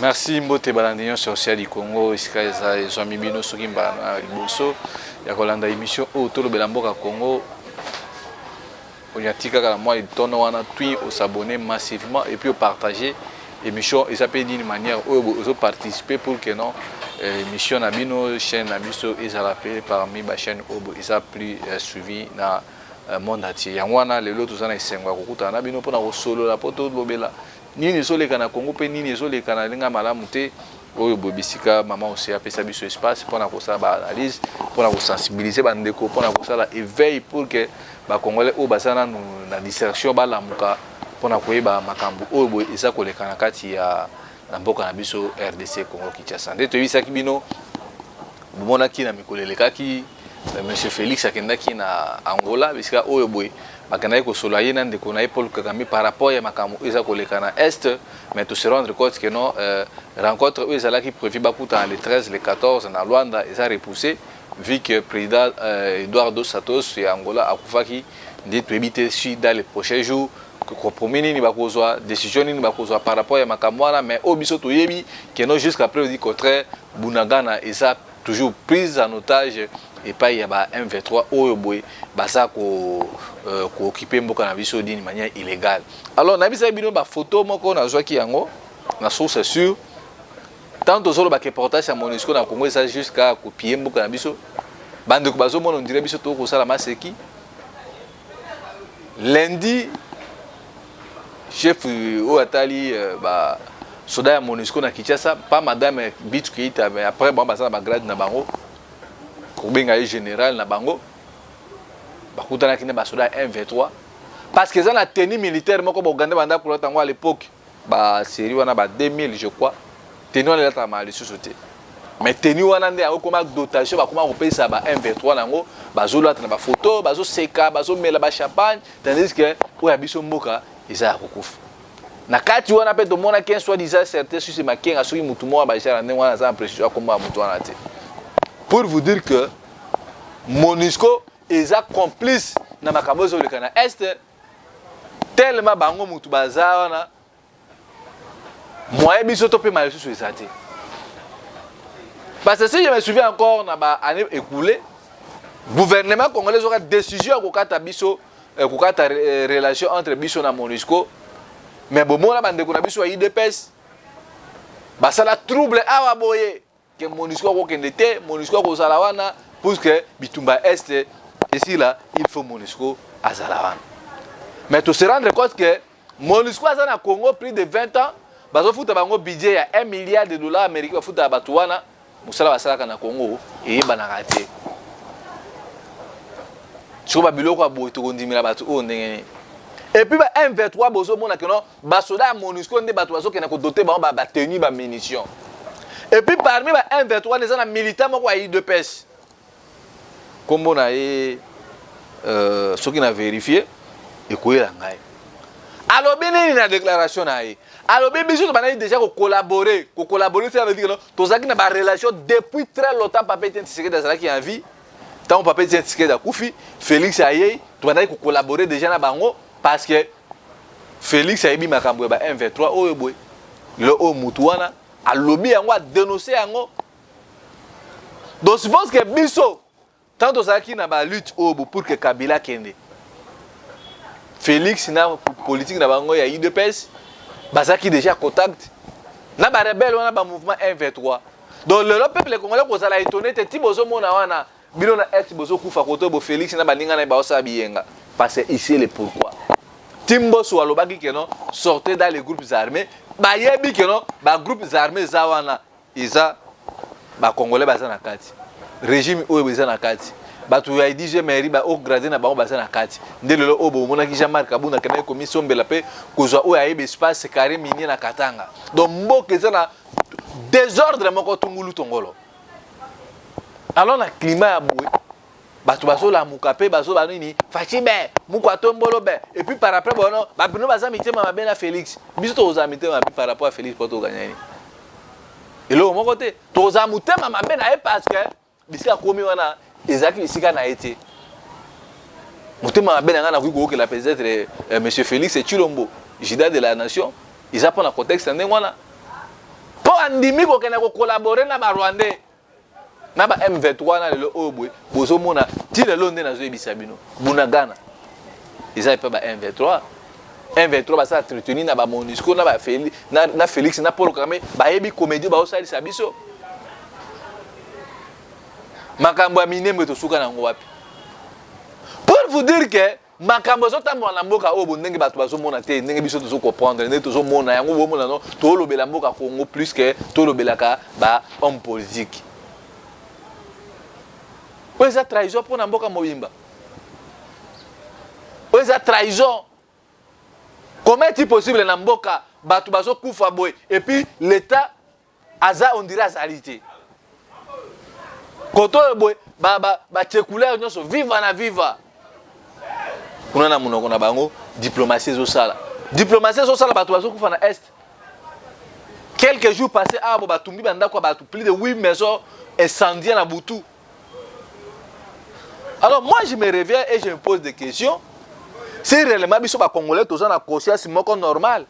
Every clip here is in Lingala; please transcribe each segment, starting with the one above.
Merci Mbote Balandinion social du Congo, Iskaza et Zomi Bino Sokimba Liboso, Yakolanda émission autour de Belamboka Congo. On y a tika la moi il tourne on a tweet au s'abonner massivement et puis au partager émission et ça peut d'une manière où participer pour que non émission na bino chaîne na biso et ça l'appelle parmi ba chaîne obo et ça plus suivi na monde entier. Yangwana les autres ça na isengwa kokuta na bino pona ko solo la poto lobela. Nini ezoleka na Congo pe nini ezoleka na linga malamu te oyo bobisika mama aussi apesa biso espace pour na kosala ba analyse pour na sensibiliser ba ndeko pour na kosala éveil pour que ba congolais o basana na distraction ba lamuka pour na koyeba makambo oyo bo eza koleka na kati ya mboka na biso RDC Congo Kinshasa ndeto yisaki bino bomona ki na mikolelekaki monsieur Félix akendaki na Angola bisika oyo boy bakana ko solo ayena ndeko na Paul Kagame par rapport ya makambo eza koleka na est mais tout se rendre compte que non rencontre eux là qui prévu bakuta le 13 le 14 na Luanda eza repoussé vu que président Eduardo Santos ya Angola akufaki ndito ebité sur dans les prochains jours que compromis ni bakozwa décision ni bakozwa par rapport ya makambo wana mais obiso to yebi que non jusqu'à preuve du contraire Bunagana eza toujours prise en otage et pas il y a M23 oyo boy basa ko occuper mboka na biso d'une manière illégale. Alors na bisa bino ba photo moko na zwa ki yango na source sûre tant aux ba reportage à MONUSCO na Congo ça jusqu'à copier mboka na biso bande ko bazo mona on dirait biso to ko sala maseki lundi chef o atali ba soda ya MONUSCO na Kinshasa pas madame Bitu Keita mais après bon basa ba grade na bango Kobenga général na bango bakutana kine basoda M23 parce que ça la tenue militaire moko boganda banda pour tango à l'époque ba série wana ba 2000 je crois tenue wana la mali société mais tenue wana ndé ako koma dotation ba koma kopesa ba M23 nango bazolo atana ba photo bazo seka bazo mela ba champagne tandis que o ya biso mboka isa kokufa na kati wana pe to mona 15 soit disant certain sur ce makenga soki mutu mo ba jara ndé wana za impression akoma mutu wana te. Pour vous dire que MONUSCO est complice dans ma cabozo le Canada Est tellement bango mutu bazana moi biso to pe mal sur ça te parce que si je me souviens encore na ba année écoulée gouvernement congolais aura décision ko kata biso ko kata relation entre biso na MONUSCO mais bon mona bande ko na biso IDPS basala trouble awa boye que MONUSCO ko kendete MONUSCO ko salawana parce que bitumba est ici là il faut MONUSCO à Zalawan mais tu se rendre compte que MONUSCO a na Congo plus de 20 ans bazo futa bango budget ya 1 milliard de dollars américains futa batuwana musala basala na Congo et banaka te tu ba biloko abo to kondimila batu o ndenge et puis ba M23 bozo mona que non basoda MONUSCO ndé batu bazo kena ko doter ba tenue ba munitions et puis parmi les M23, les gens militaires qui ont eu de pêche. Comme on a ceux qui ont vérifié, et quoi alors, bien, il y a une déclaration. Alors, bien, sûr, on a déjà collaboré. Collaborer, ça veut dire que nous avons une relation depuis très longtemps. Papa était qui a vie. Tant papa était à Koufi, Félix Aye, tu as collaboré déjà dans Bango parce que Félix Aye, ma cambre, M23, oh, boy, le haut Moutouana. A lobby yango a dénoncer yango donc je pense que biso tant ozaki na ba lutte obo pour que Kabila kende Félix na politique na bango ya UDPS bazaki déjà contact na ba rebelle wana ba mouvement M23 donc le peuple congolais ko sala étonné te ti bozo mona wana bino na est bozo kufa koto bo Félix na baninga na ba osa biyenga parce que ici le pourquoi Timbo Swalobaki que non sortez dans les groupes armés ba yebi que non ba groupes armés zawana isa ba congolais baza na kati régime oyo baza na kati ba tu ya DJ mairie ba au gradé na ba baza na kati ndelelo obo mona ki Jean-Marc Kabunda kana commission mbela pe kozwa oyo ayebi espace carré minier na Katanga donc mboka eza na désordre moko tungulu tongolo alors na climat ya boue bato baso la mukape baso banini fachibe mukwato mbolo be et puis par après bono ba bino baza mitema mabe na Félix biso to za mitema mabe par rapport à Félix poto gagner et là mon côté to za mutema mabe na parce que bisika komi wana ezaki bisika na été mutema mabe na ngana kuko que la peut-être monsieur Félix et Chilombo Jida de la nation ils apprennent le contexte ndengwana po andimi kokende collaborer na ba Rwandais na ba M23 na lelo obwe bozo mona ti lelo nde nazo ebisa bino Bunagana ils pas ba M23 ba ça entretenir na ba MONUSCO na ba Félix na Paul Kagame ba yebi comédie ba osali sabiso makambo ya minembe to suka na ngo wapi pour vous dire que makambo zotambo na mboka obo ndenge bato bazo mona te ndenge biso tozo comprendre ndenge tozo mona yango bo mona no to lobela mboka Congo plus que to lobelaka ba homme politique. Où est-ce trahison pour na mboka mobimba? Où est-ce trahison? Comment est-il possible na mboka bato bazo kufa boy et puis l'état aza on dirait azalité. Koto boy ba tchekula nyonso viva na viva. On a monoko na bango diplomatie zo sala. Diplomatie zo sala bato bazo kufa na est. Quelques jours passés à Batumbi banda kwa batu plus de 8 maisons incendiées na Butu. Alors moi je me réveille et je me pose des questions. Si réellement biso ba congolais tous na conscience moko normal.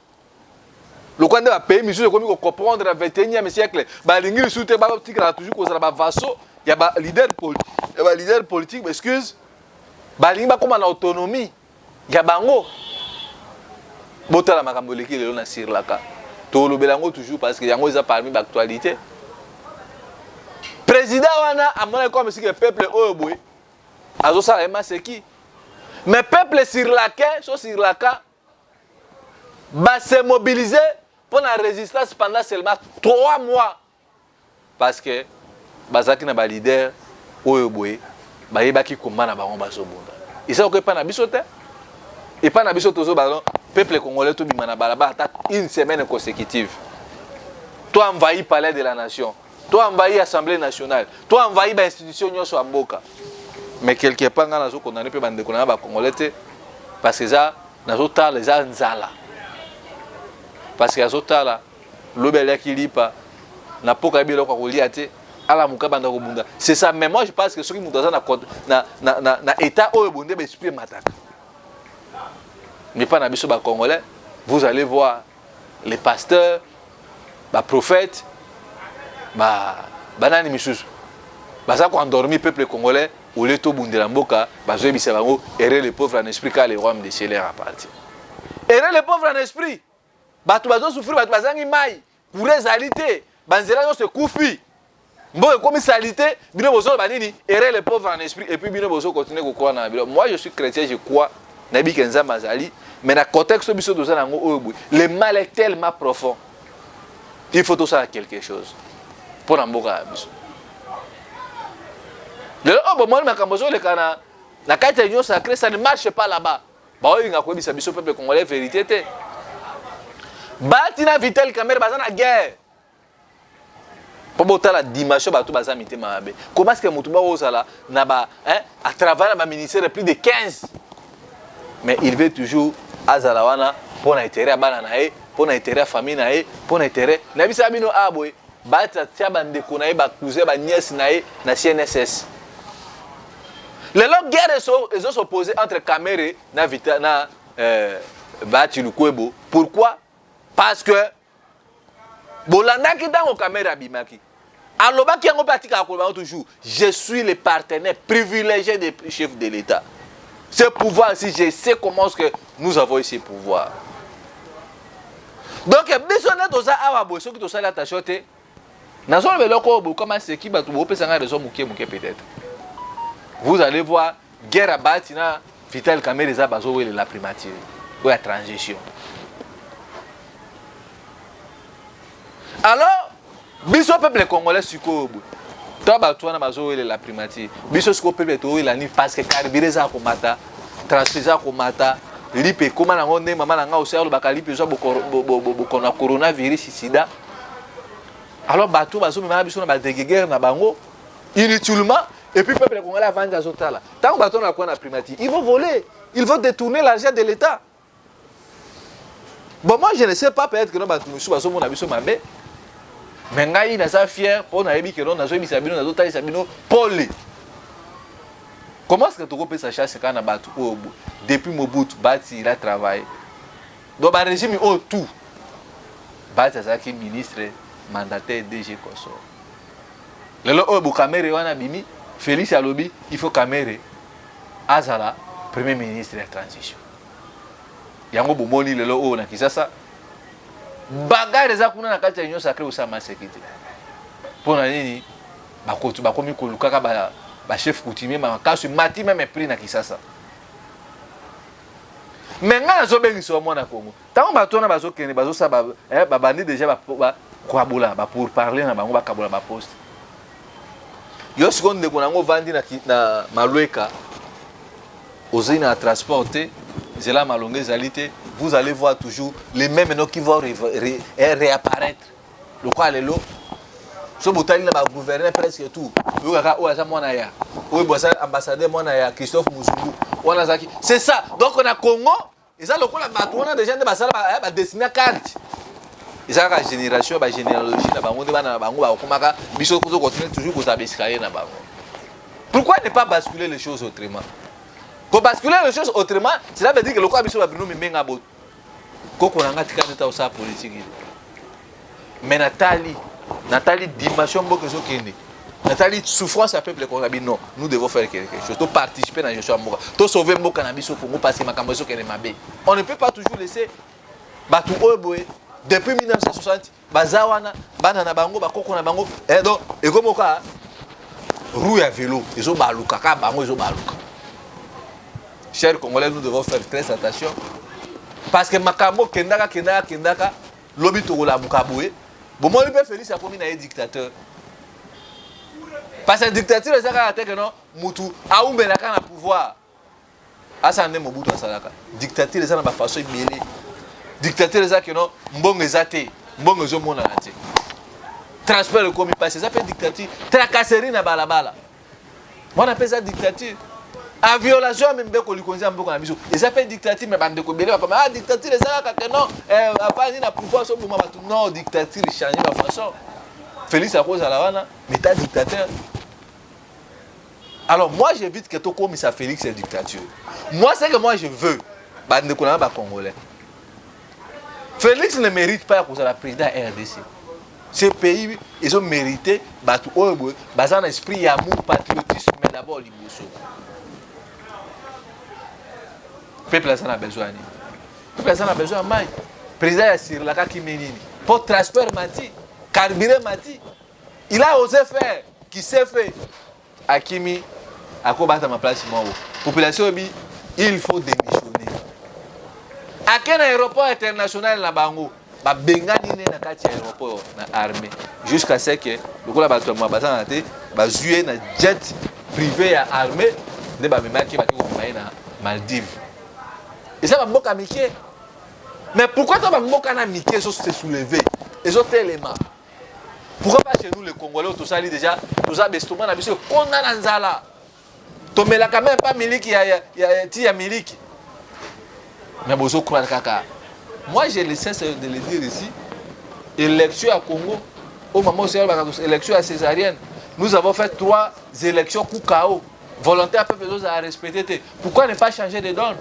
Le quoi de pays miso comme ko comprendre le 21e siècle. Ba lingi soute ba tika toujours ko ba vassaux, il y a ba leader politique, il y a ba leader politique, excuse. Balingi ba koma na autonomie ya bango botala makambo leki lelo na sirlaka to lobelango toujours parce que yango eza parmi l'actualité président wana amona comme si que peuple oyo boy azo sala ema seki mais peuple sirlaka ba se mobiliser pour la résistance pendant seulement 3 mois parce que bazaki na ba leader oyo boy ba yebaki komba na bango bazobunda isa ko pa na biso te et pas na biso tozo ballon peuple congolais to bimana balaba ata une semaine consécutive toi envahi palais de la nation toi envahi assemblée nationale toi envahi ba institution nyonso amboka mais quelque part nga nazo condamner pe bande kona ba congolais te parce que ça nazo tala za nzala parce que nazo tala lobele kilipa na poka bilo ko kolia te ala mukabanda ko bunda c'est ça mais moi je pense que ceux qui mutaza na état oyo bonde ba esprit mataka mais pas na biso ba congolais vous allez voir les pasteurs ba prophètes banani misusu baza ko endormi peuple congolais au leto bundela mboka bazo ebisa bango errer les pauvres en esprit car les rois de ciel à partir errer les pauvres en esprit bato bazo souffrir bato bazangi mai pour réalité banzela yo se kufi mboka comme salité bino bozo banini errer les pauvres en esprit et puis bino bozo continuer ko croire na bilo moi je suis chrétien je crois na bi kenza mazali mais na contexte biso doza nango oyo le mal est tellement profond il faut tout ça quelque chose pour na mboka biso le obo moi makambo zo le kana na kati ya union sacrée ça ne marche pas là-bas ba oyo nga ko bisa biso peuple congolais vérité te batina Vital Kamerhe baza na guerre pour botter la dimension bato baza mité mabe comment est-ce que mutuba ozala na ba à travers ma ministère plus de 15 mais il veut toujours azalawana pour intérêt à bana nae pour intérêt à famille nae pour intérêt na bisa bino aboy bata tia bande konae ba cousin ba nièce nae na CNSS les longues guerres sont opposées entre Kamerhe na Vital na Bati Lukwebo pourquoi parce que bolanda ki dango Kamerhe abimaki alobaki yango patika akoloba toujours je suis le partenaire privilégié des chefs de l'État. Ce pouvoir si je sais comment est-ce que nous avons ces pouvoirs. Donc besoin de ça awa bo soki to sala attention te nazo le loko bo comment c'est qui ba to bo pesa nga raison muke peut-être. Vous allez voir guerre à Batina Vital Kamerhe za bazo wele la primature ou la transition. Alors biso peuple congolais siko bo toi ba toi na bazo wele la primature biso siko peuple to wele ni parce que carburé za ko mata transfert ko mata lipe koma na ngonde mama na nga oselo bakalipe zo boko na coronavirus sida alors bato bazo mema biso na ba guerre na bango inutilement et puis peuple congolais avanja zotala tant bato na kwa na primature ils vont voler ils vont détourner l'argent de l'État. Bon moi je ne sais pas peut-être que non bato musu bazo mona biso mabe mais ngai na sa fier pour na yebi que non na zo bisa bino na zo tali sabino poli. Comment est-ce que tu peux sa chasse quand on a battu depuis Mobutu, Bati il a travaillé. Donc le régime au tout. Bati Azaki ministre mandataire DG Consort. Lelo obo Kamere wana bimi Félix alobi il faut Kamere azala premier ministre de la transition. Yango bomoni lelo o na Kisasa bagare za kuna na kati ya union sacrée osama sécurité. Pona nini bakotu bakomi kolukaka ba chef coutumier makasu mati même pris na Kisasa. Mais nga nazo bengiso mwana Congo. Tango batona bazo kene bazo sa ba bandi déjà ba kwabola ba pour parler na bango ba kabola ba poste. Yo seconde ko nango vandi na Malweka osina à transporter zela malonge zalité, vous allez voir toujours les mêmes noms qui vont réapparaître. Le quoi les lots so botali na ba gouverneur presque tout. Yo kaka o asa mwana ya. O bossa ambassadeur mwana ya Christophe Muzungu. Wana zaki. C'est ça. Donc on a Congo, et ça le ko la bato on a déjà de basala ba dessiner carte. Isa ka génération ba généalogie na bango bana bango ba komaka biso ko continuer toujours ko tabesikaye na bango. Pourquoi ne pas basculer les choses autrement? Pour basculer les choses autrement, cela veut dire que le quoi biso ba bino menga bot. Koko na ngati ka neta osa politique. Mais Nathalie dimension beaucoup zo kende. Nathalie souffrance à peuple congolais non, nous devons faire quelque chose. To participer dans Joshua Mboka. To sauver Mboka na biso Congo passer makambo zo kende mabe. On ne peut pas toujours laisser batu oboé depuis 1960 bazawana bana na bango bakoko na bango et donc et comme ka roue à vélo ils ont baluka ka bango ils ont baluka. Chers Congolais, nous devons faire très attention parce que makambo kendaka lobi to la mukaboé. Bon moi lui Félix a commis un dictateur. Parce que dictature c'est ça que non mutu aumbela kana pouvoir. Asa ndemo butu asalaka. Dictature c'est ça na façon mêlée. Dictateur ça que non mbongo ezate mbongo zo mona na te transfert le commis passé ça fait dictature tracasserie na balabala on appelle ça dictature a violation même be ko likonza mboko na biso et ça fait dictature mais bande ko belé comme ah dictature ça que non afani na pouvoir so boma batu non dictature changer la façon Félix à cause à la wana mais ta dictateur. Alors moi j'évite que to comme ça Félix c'est dictature. Moi c'est que moi je veux bande ko na ba congolais. Félix ne mérite pas pour la président RDC. Ce pays, ils ont mérité batu obo, bazan esprit amour, patriotisme, mais d'abord liboso. Peuple en a besoin. Peuple en a besoin mai. Président Yassir Laka Kimenini. Pour transport mati, carburant mati. Il a osé faire, qui s'est fait. Akimi, à quoi battre ma place moi. Population bi, il faut démissionner. À quel aéroport international na bango ba bengani ne na kati aéroport na armée jusqu'à ce que le ko la ba to ma bazana te ba zué na jet privé ya armée de ba memaki ba ko na Maldives et ça ba mboka miké mais pourquoi toi ba mboka na miké so se soulever et autres éléments pourquoi pas chez nous les Congolais tout ça déjà tout ça bestoma na biso kona na nzala to mela quand même pas miliki ya miliki. Mais bozo croire kaka. Moi j'ai le cesse de le dire ici. Élection à Congo au moment où c'est l'élection à césarienne. Nous avons fait 3 élections coup KO. Volontaires peuple à respecter. Pourquoi ne pas changer de donne?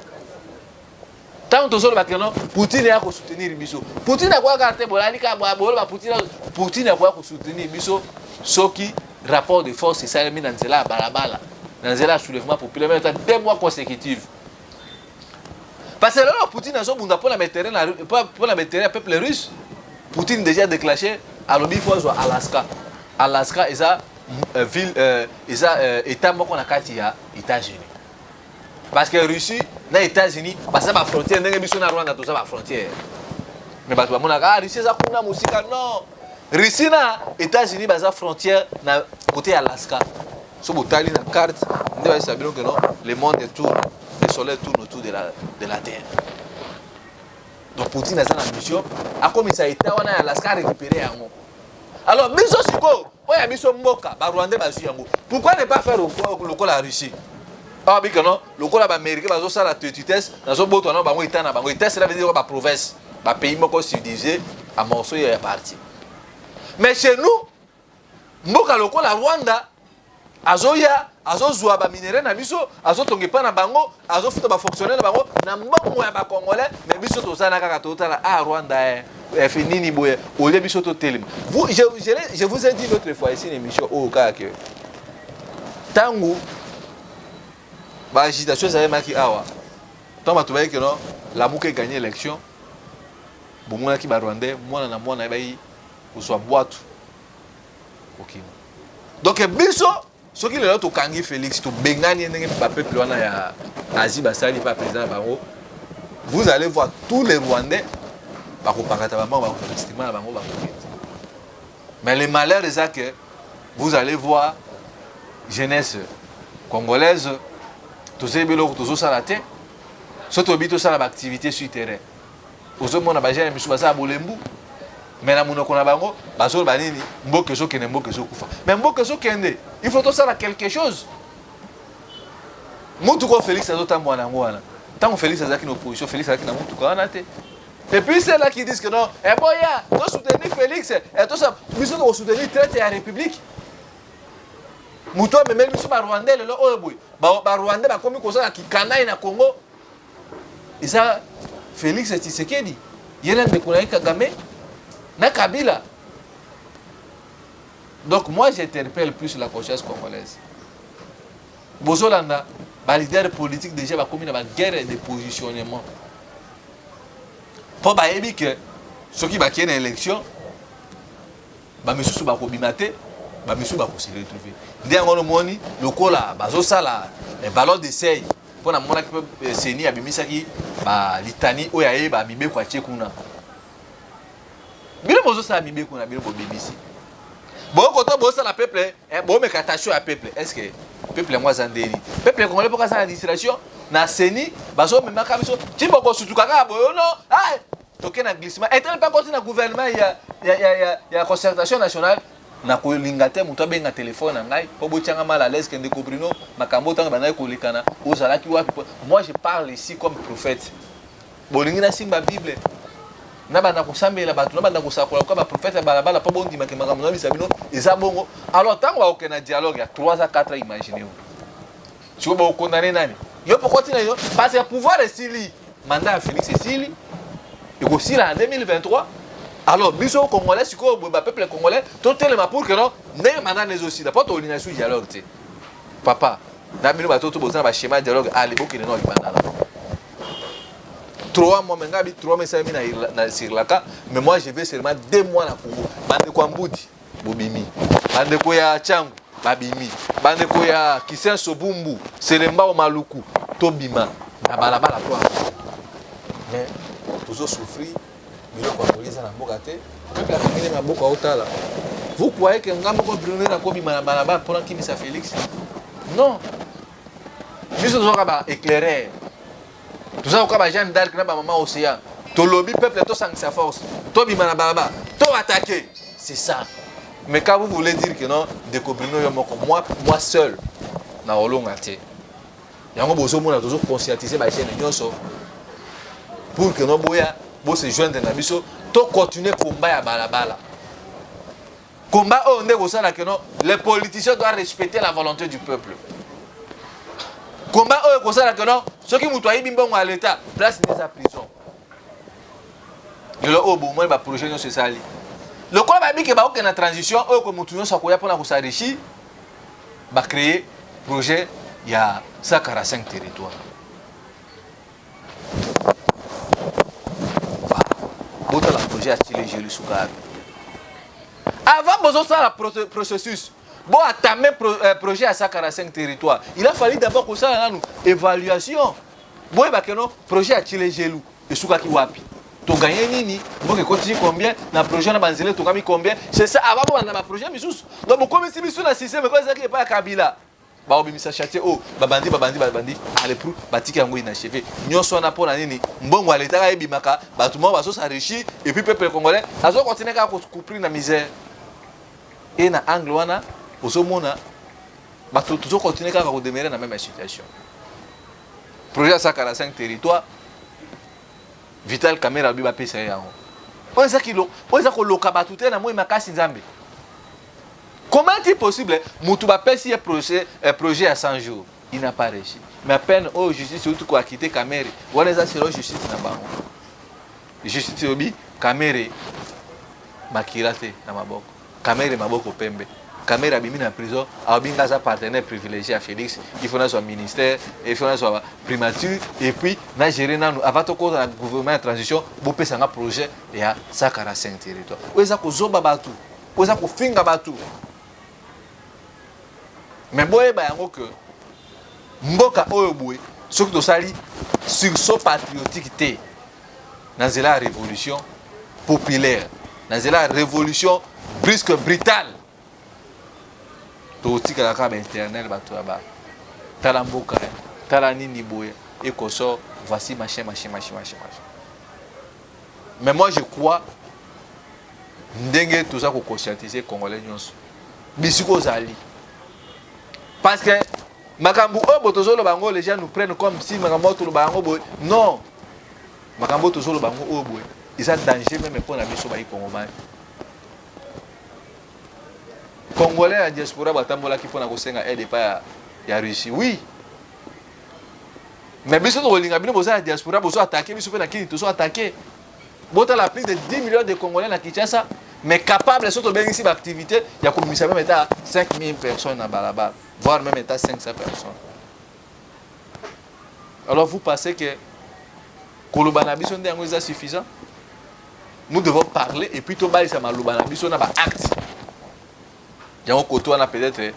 Tant que solo bakeno Poutine a soutenir biso. Poutine a quoi garder bolali ka bola Poutine a quoi soutenir biso soki rapport de force c'est ça mis dans cela balabala. Dans cela soulèvement populaire 2 mois consécutifs. Parce que là, Poutine a pour la mettre à peuple russe. Poutine déjà déclenché à l'objet de Alaska. Alaska est une ville, État qu'on a quatre États-Unis. Parce que Russie, dans les États-Unis, parce que la frontière, dans les Rwanda, tout ça, la frontière. Mais parce que la Russie, ça a musique, non. Russie, les États-Unis, la frontière, côté Alaska. Si vous avez une carte, vous allez savoir que le monde tourne. Le soleil tourne autour de la Terre. Donc Poutine a une mission. A comme ça a été on a Alaska récupéré un mot. Alors biso siko, oya biso mboka, ba Rwanda ba yango. Pourquoi ne pas faire le col la Russie? Ah bien que non, le col la Amérique ba zo ça la tutesse, na zo boto na bango itana bango. Itesse ça veut dire ba province, ba pays moko civilisé à morceau ya parti. Mais chez nous, mboka le col la Rwanda azoya azozwa ba minéraux na biso azotonge pa na bango azofuta ba fonctionnaire na bango na mbongo ya ba congolais mais biso tozana kaka totala a Rwanda nini boye au lieu biso to telema. Vous je vous ai dit l'autre fois ici une émission au cas que tangu ba agitation ça maki awa. Tant ba tubaye que non la bouque gagner élection. Bon moi qui ba Rwandais, moi na moi na bayi soit boîte. OK. Donc biso ce qui est to kangi Félix to bengani ndenge ba peuple wana ya Asie basali pas président bango. Vous allez voir tous les Rwandais. Mais le malheur c'est que vous allez voir jeunesse congolaise, tous ces bilans, tous ces salatés, surtout tout ça l'activité sur terrain. Aux hommes on a besoin de choses à Bolembu, mais la mono qu'on a bango, basol banini, mboke so kene mboke so kufa. Mais mboke so kende, il faut tout ça à quelque chose. Mon tout quoi Félix a d'autres mois n'angoana. Tant que Félix a qui opposition, Félix a qui n'a mon tout quoi n'até. Et puis c'est là qui disent que non, eh bon ya, tu soutenir Félix, et tout ça, nous sommes soutenir traité à la République. Mouto me même sur Rwandais le oh boy, ba Rwandais ba comme ça qui canaille na Congo. Et ça Félix Tshisekedi, yena de Kulaï Kagame na Kabila. Donc moi j'interpelle plus la conscience congolaise. Bozolanda, ba leader politique déjà ba comme na guerre de positionnement. Pour bayebi que ceux qui bakien élection ba misusu ba ko bimate ba misusu ba ko se retrouver ndengo no moni lokola bazo sala ballon d'essai pour na mona que seni abimisa ki ba litani oya ye ba mibe kwa chekuna bile bozo sala mibe kuna bile bo bibisi bon koto bo sala peuple bo me katasho ya peuple est-ce que peuple moi zandeli peuple congolais pour ça la distraction na seni bazo me maka biso timbo ko sutuka ka boyo no ah token na glissement et pas continuer na gouvernement ya concertation nationale na ko lingate muto benga téléphone ngai po botianga mal à l'aise que ndeko Bruno makambo tanga bana ko likana ozala ki wapi. Moi je parle ici comme prophète bolingi na simba bible na bana ko sambela batu na bana ko sakola ko ba prophète balabala po bondi makambo na bisabino eza bongo. Alors tango wa okena dialogue ya 3 à 4 imaginez tu vas condamner nani yo pourquoi tu yo parce que pouvoir est sili mandat Félix est sili. Et aussi là en 2023, alors biso congolais siko le peuple congolais tout tellement pour que non ne mandat les aussi d'abord on a sur dialogue tu papa na bino ba tout bozana ba schéma dialogue allez boki ne no libanda là 3 mois mengabi 3 mois ça na sirlaka mais moi je vais seulement 2 mois na Congo bande ko mbudi bobimi bande ko ya changu babimi bande ko ya Kisenso Bumbu Selemba o Maluku tobima na balabala quoi mais toujours souffrir, mais le Congolais na mboka te, peuple africain na mboka otala. Vous croyez que ngambo ko Bruno na kobi malaba pendant qui Misa Félix? Non. Juste nous ba éclairer. Tout ça ko ba Jeanne d'Arc na ba maman océan. To lobby peuple to sang sa force. To bi malaba, to attaquer. C'est ça. Mais quand vous voulez dire que non, découvrir moi seul na olonga te. Yango bozo mona toujours conscientiser ba chaîne nyonso. Pour que nos boya se joindre na biso to continuer combat ya balabala combat on est ça là que non les politiciens doivent respecter la volonté du peuple combat on est ça là que non ceux qui mutoyi bimbongo à l'état place de sa prison le obo moi ba projet non c'est ça li le quoi ba bi que ba aucune transition o ko mutu non sakoya pona ko s'enrichir ba créer projet ya 145 territoires. La projet à Chile Gelu Soukabe. Avant besoin ça le processus. Bon attamer projet à 145 territoires. Il a fallu d'abord que ça nous évaluation. Bon ba que non projet à Chile Gelu et Soukaki wapi. To gagner nini? Bon que continue combien na projet na banzele to gagner combien? C'est ça avant na projet misous. Donc comme si misous na système quoi ça qui est pas Kabila. Ba obimisa chate o babandi allez pour batiki yango inachevé nyonso na pona nini mbongo aleta ebimaka batu mo baso s'enrichir et puis peuple congolais azo continuer ka ko couvrir na misère et na angle wana osomona batu toujours continuer ka ko demeurer na même situation. Projet 145 territoires Vital Kamerhe biba pesa yango on ça ko loka batu te na moi makasi nzambe. Comment est-il possible Moutou va passer un projet à 100 jours. Il n'a pas réussi. Mais à peine, justice, surtout quoi quitter Kamerhe. On les a sur justice n'a pas. Justice obi, Kamere makirate na maboko. Kamere maboko pembe. Kamere abimi na prison, abinga sa partenaire privilégié à Félix, il faut dans ministère, il faut dans primature et puis na gérer nanu avant to ko na gouvernement de transition, bo pesa nga projet ya 145 territoires. Oza ko zoba batu, oza ko finga batu. Mais boye ba yango que mboka oyo boye, soki to sali sursaut patriotique té. Dans la révolution populaire, dans la révolution brusque brutale. Tout la carte internet bato ba tala mboka tala nini boye et koso voici machin. Mais moi je crois ndenge tout ça ko conscientiser congolais nyonso bisiko zali parce que makambu obotozo lo bango les gens nous prennent comme si makambo to lo bango boye non makambo tozo lo bango boye ils ont danger même pour la biso ba Congolais. Congolais à diaspora batambola qui font na kosenga aide pas ya Russie. Oui. Mais biso to linga bino boza diaspora bozo attaquer biso pe na kini tozo attaquer. Bota la plus de 10 millions de Congolais na Kinshasa mais capable surtout bien ici d'activité, il y a comme ça même état 5000 personnes à Balaba, voire même état 500 personnes. Alors vous pensez que Kolobana biso ndengo est suffisant? Nous devons parler et puis to ba ça malobana biso na ba acte. Yango koto on a peut-être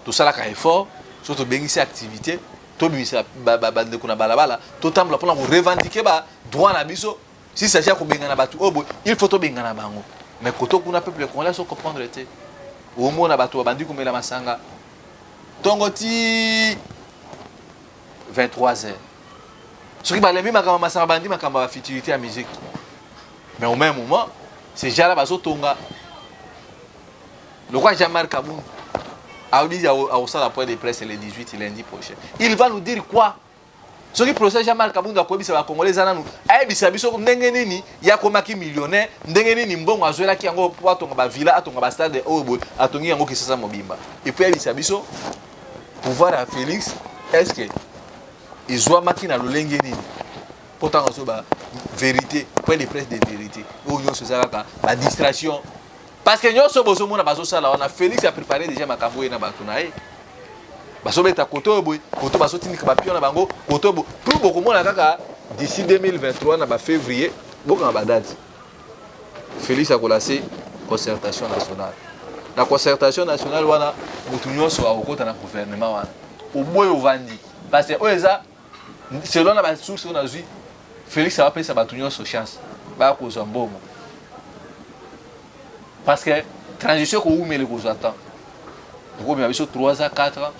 tout ça là ka effort surtout bien ici activité to bimisa bande kuna balabala to tambla pour revendiquer ba droit na biso si ça ko benga na batu obo il faut to benga na bango mais koto kuna peuple congolais so comprendre té au moins na batu bandi komela masanga tongoti 23h ce qui balembi makamba masanga bandi makamba ba futilité à musique mais au même moment c'est déjà là bazo tonga. Le roi Jean-Marc Kaboun a dit au salle de presse le 18 lundi prochain. Il va nous dire quoi? Ce qui procède Jean-Marc Kaboun doit dire que les Congolais zananu ay bisabiso ndenge nini ya komaki millionnaire ndenge nini mbongo azwela ki yango po atonga ba villa atonga ba stade obo atongi yango kisasa mobimba. Et puis bisabiso pouvoir à Félix est-ce que izwa maki na lolenge nini? Pourtant on ba vérité, point de presse de vérité. Ou nous ça ba distraction. Parce que nous sommes au monde on a Félix a préparé déjà ma cambo na batunae. Baso beta koto boy, koto baso tini ka pion na bango, koto bo. Pour beaucoup monde kaka d'ici 2023 na ba février, beaucoup na ba date. Félix a commencé concertation nationale. La concertation nationale wana mutu nyonso a okota na gouvernement wana. Au boy au vandi. Parce que oeza selon la source on a vu Félix a appelé sa batu nyonso chance. Ba ko zo mbomo. Parce que transition qu'on met les gros attend. Donc on a besoin de 3 à 4 ans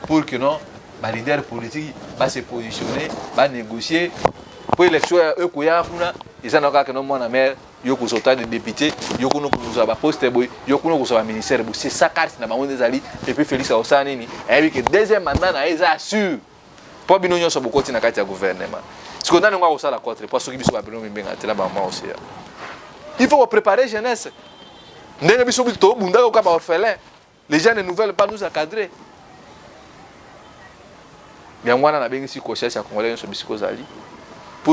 pour que non, les leaders politiques va se positionner, va négocier. Pour l'élection, eux qui ils ont encore que non moi na maire, yo ko sota de député, yo ko no ko za ba poste boy, yo ko no ko za ministère boy. C'est ça carte na bango des ali et puis Félix Aoussa nini. Et puis que deuxième mandat na eza sûr. Pour bino nyonso bokoti na kati ya gouvernement. Ce qu'on a ngo ko sala contre parce que biso ba bino mbenga tela ba moi aussi. Il faut préparer jeunesse. Les gens ne veulent pas nous encadrer. Mais moi, on a bien ici pour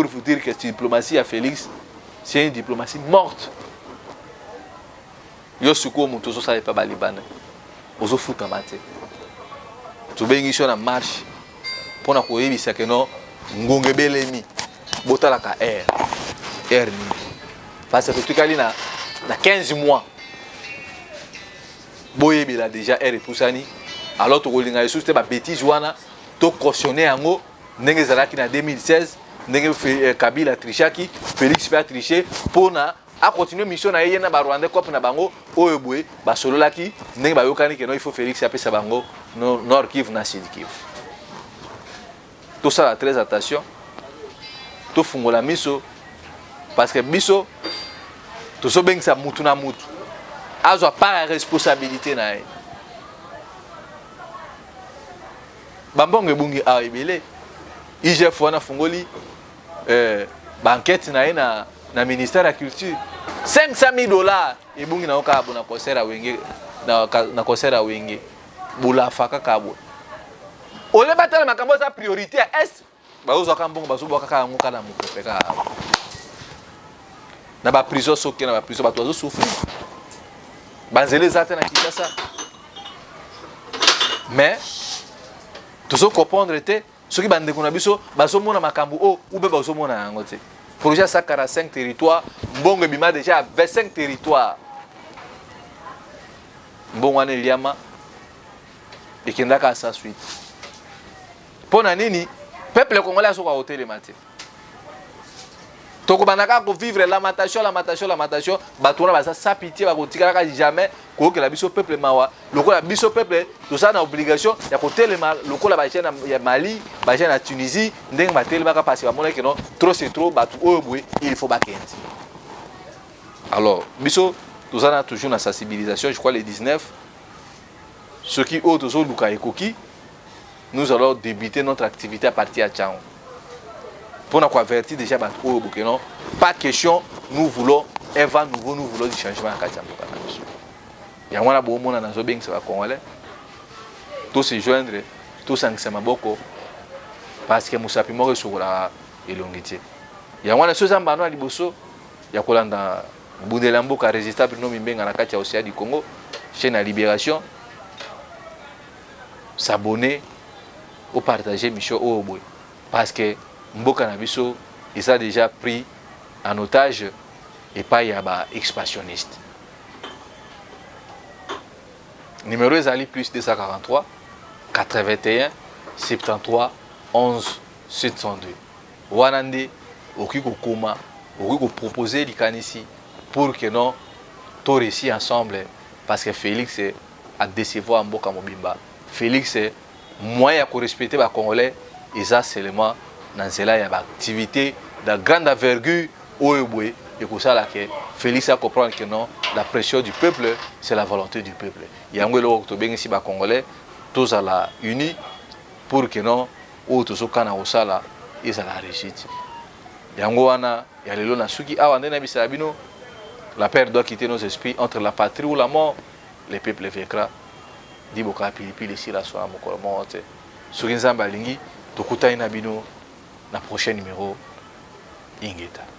vous dire que cette diplomatie à Félix, c'est une diplomatie morte. Yo suko muto so savait pas balibane. Ozo futa mate. Tu bien ici en marche pour na koyebisa que non ngonge belemi botala ka air ni. Parce que tu kali na 15 mois. Boye bila déjà est repoussani alors to kolinga yesu te ba bêtise wana to cautionner yango ndenge zalaki na 2016 ndenge Kabila trichaki Félix fait tricher pour na a continuer mission na yena ba Rwanda cop na bango oyo boye ba sololaki ndenge ba yokani que non il faut Félix apesa bango Nord Kivu na Sud Kivu. Tout ça très attention to fungola miso parce que biso to so bengisa mutu na mutu azo pas la responsabilité na ye. Bambonge bungi a ebele. IGF wana fungoli banquette na ye na ministère de la culture. $500,000 ebungi na oka na concert a wenge na concert a wenge. Bula faka kabo. Ole batala makambo za priorité est ba ozo kambongo bazo boka ka ngoka na mukopeka. na ba prison soki na ba prison bato bazo souffrir banzele zate na Kinshasa mais tozo comprendre te soki bandeko na biso bazomona makambo o ou be bazomona yango te projet 145 territoires mbongo bima déjà 25 territoires mbongo wana eliama ekendaka sa suite pona nini peuple congolais asoka hotelema te tokobandaka vivre lamentation bato wana baza sa pitié bakotikalaka jamais kokela biso peuple mawa lokola biso peuple toza na obligation ya kotelema lokola bajeune ya Mali bajeune na Tunisie ndenge batelemaka parce bamonaki non trop c'est trop bato oyo boye il faut bakende. Alors biso toza na toujours na sensibilisation, je crois les 19 ceux qui autres luka ekoki nous allons débuter notre activité à partir de Tchao. Pour nous avertir déjà, non, pas de question, nous voulons un vent nouveau, nous voulons du changement à Katiamboka. Il y a un bon monde dans le ça va congolais. Tous se joindre, tous ensemble beaucoup, parce que nous savons que sur la élongité. Il y a un chose en bas, il y a un dans Boudelambo qui a résisté à nos membres dans la Katia Océan du Congo, chaîne à Libération, s'abonner ou partager Michel Oboy. Parce que Mboka Nabiso, ils ont déjà pris en otage et pas y a expansionniste. Numéro est plus 243 81 73 11 702. Wanande, okiko koma, okiko proposer l'ikanisi pour que nous tous réussi ensemble parce que Félix a décevoir Mboka Mobimba. Félix est moyen pour respecter les Congolais et ça seulement dans cela il y a une activité de grande envergure au Eboué et pour ça là que Félix a compris que non la pression du peuple c'est la volonté du peuple. Il y a un gros octobre ici les Congolais tous à la unis pour que non autres au Canada au sala ils à la réussite. Il y a un gros ana il y a les lois nasuki ah on est na bisabino la paix doit quitter nos esprits entre la patrie ou la mort le peuple vaincra. Diboka pilipili ici la soirée mokolo monte. Soki nzamba lingi tokuta ina bino na prochain numéro Ingeta.